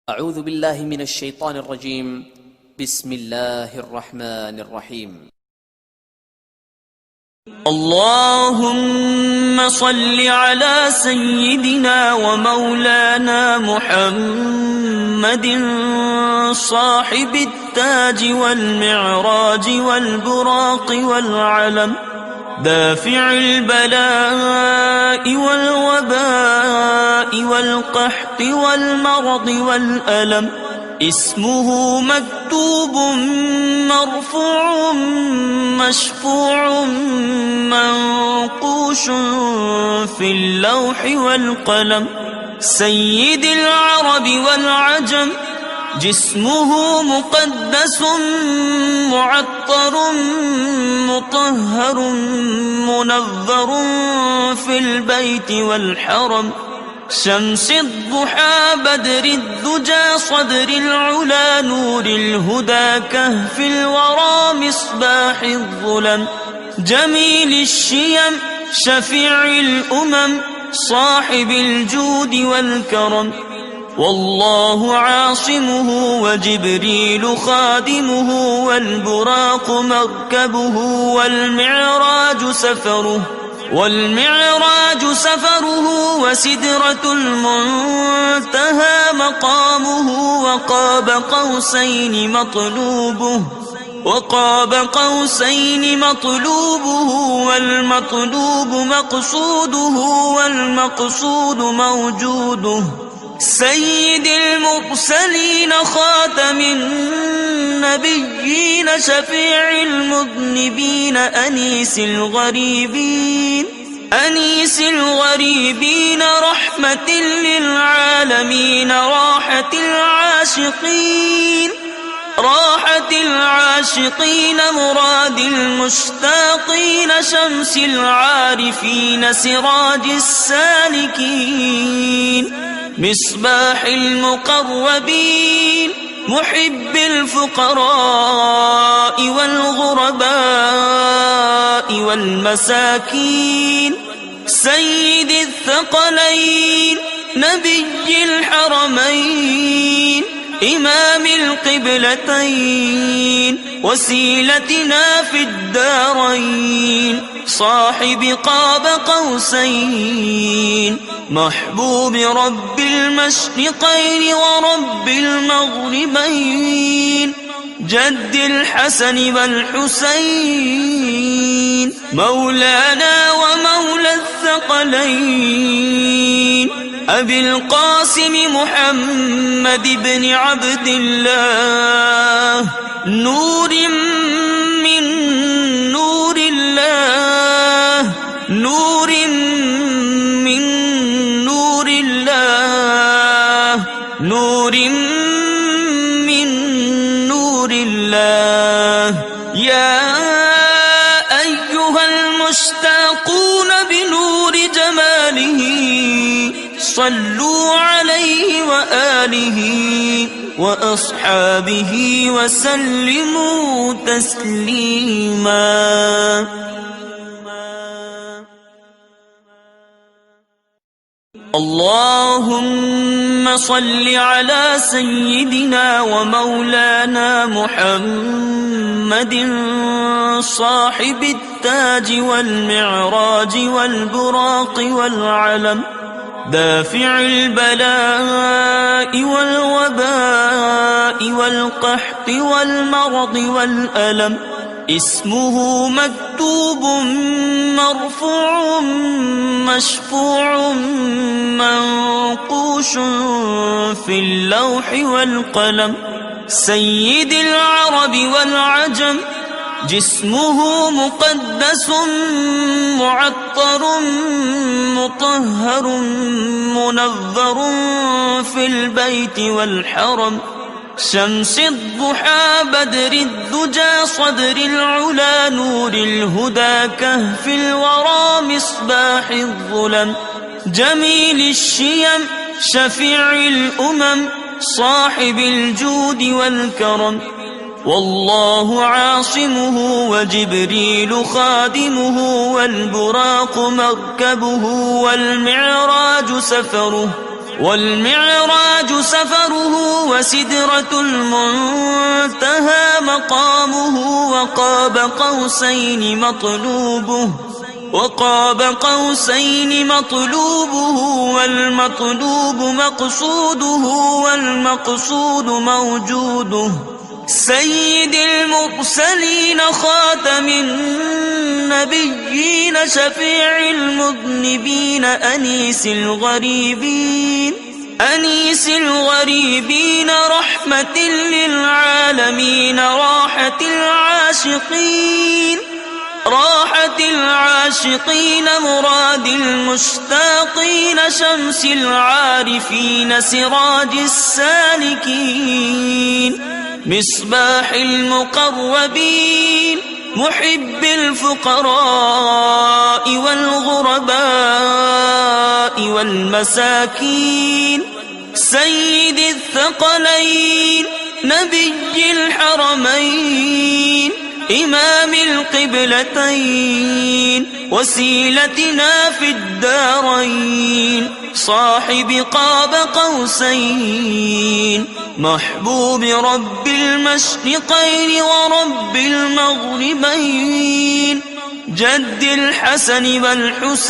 أعوذ بالله من الشيطان الرجيم بسم الله الرحمن الرحيم اللهم صل على سيدنا ومولانا محمد صاحب التاج والمعراج والبراق والعلم دافع البلاء والوباء والقحط والمرض والألم اسمه مكتوب مرفوع مشفوع منقوش في اللوح والقلم سيد العرب والعجم جسمه مقدس معطر مطهر منظر في البيت والحرم شمس الضحى بدر الدجى صدر العلا نور الهدى كهف الورى مصباح الظلم جميل الشيم شفيع الأمم صاحب الجود والكرم والله عاصمه وجبريل خادمه والبراق مركبه والمعراج سفره وسدرة المنتهى مقامه وقاب قوسين مطلوبه والمطلوب مقصوده والمقصود موجوده سيد المرسلين خاتم النبيين شفيع المذنبين أنيس الغريبين رحمة للعالمين راحة العاشقين مراد المشتاقين شمس العارفين سراج السالكين مصباح المقربين محب الفقراء والغرباء والمساكين سيد الثقلين نبي الحرمين إمام القبلتين وسيلتنا في الدارين صاحب قاب قوسين محبوب رب المشرقين ورب المغربين جد الحسن والحسين مولانا ومولى الثقلين أبي القاسم محمد بن عبد الله نور من نور الله نور من نور الله نور من نور الله يا أيها المشتاقون بنور جماله صلوا عليه وآله وأصحابه وسلموا تسليما اللهم صل على سيدنا ومولانا محمد صاحب التاج والمعراج والبراق والعلم دافع البلاء والوباء والقحط والمرض والألم اسمه مكتوب مرفوع مشفوع منقوش في اللوح والقلم سيد العرب والعجم جسمه مقدس معطر مطهر منظر في البيت والحرم شمس الضحى بدر الدجى صدر العلا نور الهدى كهف الورى مصباح الظلم جميل الشيم شفيع الأمم صاحب الجود والكرم والله عاصمه وجبريل خادمه والبراق مركبه والمعراج والمعراج سفره وسدرة المنتهى مقامه وقاب قوسين مطلوبه والمطلوب مقصوده والمقصود موجوده سيد المرسلين خاتم النبيين شفيع المذنبين أنيس الغريبين رحمة للعالمين راحة العاشقين مراد المشتاقين شمس العارفين سراج السالكين مصباح المقربين محب الفقراء والغرباء والمساكين سيد الثقلين نبي الحرمين إمام القبلتين وسيلتنا في الدارين صاحب قاب قوسين محبوب رب المشرقين ورب المغربين جد الحسن والحسين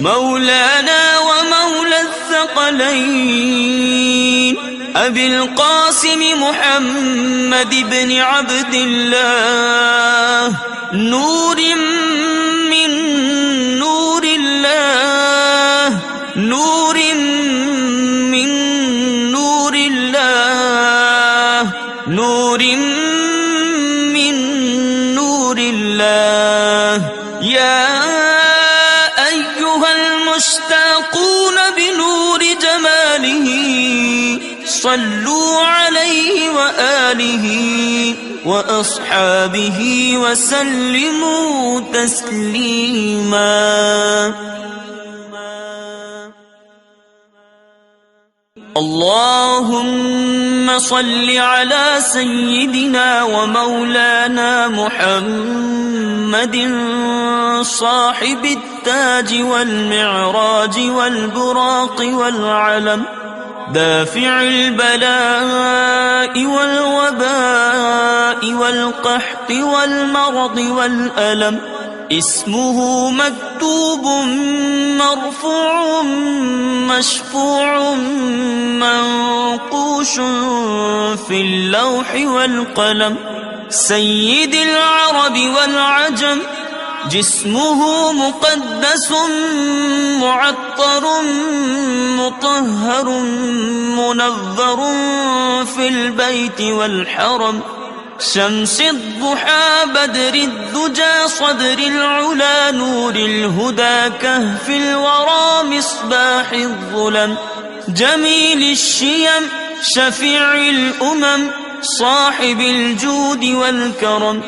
مولانا ومولى الثقلين أبي القاسم محمد بن عبد الله نور من نور الله نور من نور الله نور من نور الله يا أيها المشتاقون بنور جماله صلوا عليه وآله وأصحابه وسلموا تسليما اللهم صل على سيدنا ومولانا محمد صاحب التاج والمعراج والبراق والعلم دافع البلاء والوباء والقحط والمرض والألم اسمه مكتوب مرفوع مشفوع منقوش في اللوح والقلم سيد العرب والعجم جسمه مقدس معطر مطهر منظر في البيت والحرم شمس الضحى بدر الدجى صدر العلا نور الهدى كهف الورى مصباح الظلم جميل الشيم شفيع الأمم صاحب الجود والكرم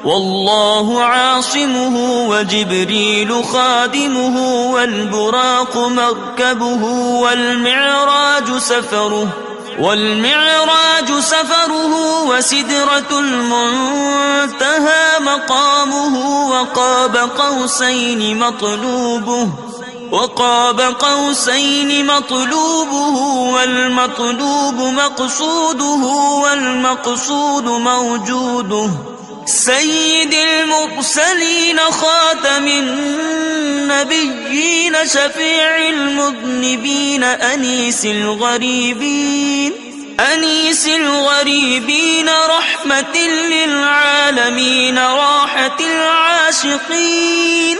والله عاصمه وجبريل خادمه والبراق مركبه والمعراج سفره وسدرة المنتهى مقامه وقاب قوسين مطلوبه والمطلوب مقصوده والمقصود موجوده سيد المرسلين خاتم النبيين شفيع المذنبين أنيس الغريبين رحمة للعالمين راحة العاشقين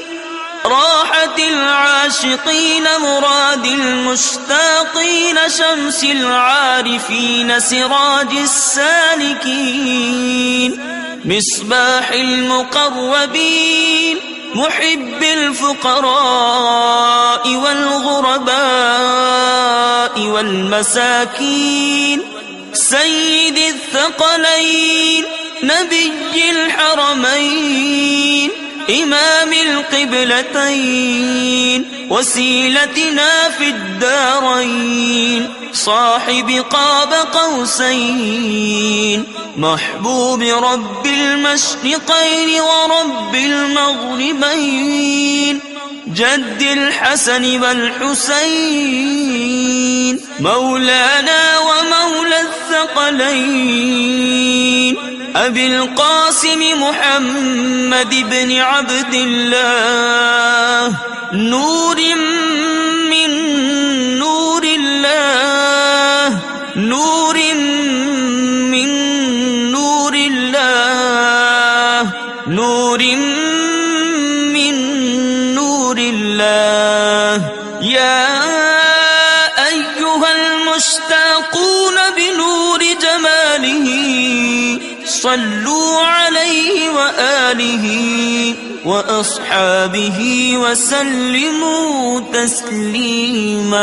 مراد المشتاقين شمس العارفين سراج السالكين مصباح المقربين محب الفقراء والغرباء والمساكين سيد الثقلين نبي الحرمين إمام القبلتين وسيلتنا في الدارين صاحب قاب قوسين محبوب رب المشرقين ورب المغربين جد الحسن والحسين مولانا ومولى الثقلين أبي القاسم محمد بن عبد الله نور من نور الله نور من نور الله نور من نور الله يا أيها المشتاقون بنور جماله صلوا عليه وآله وأصحابه وسلموا تسليما.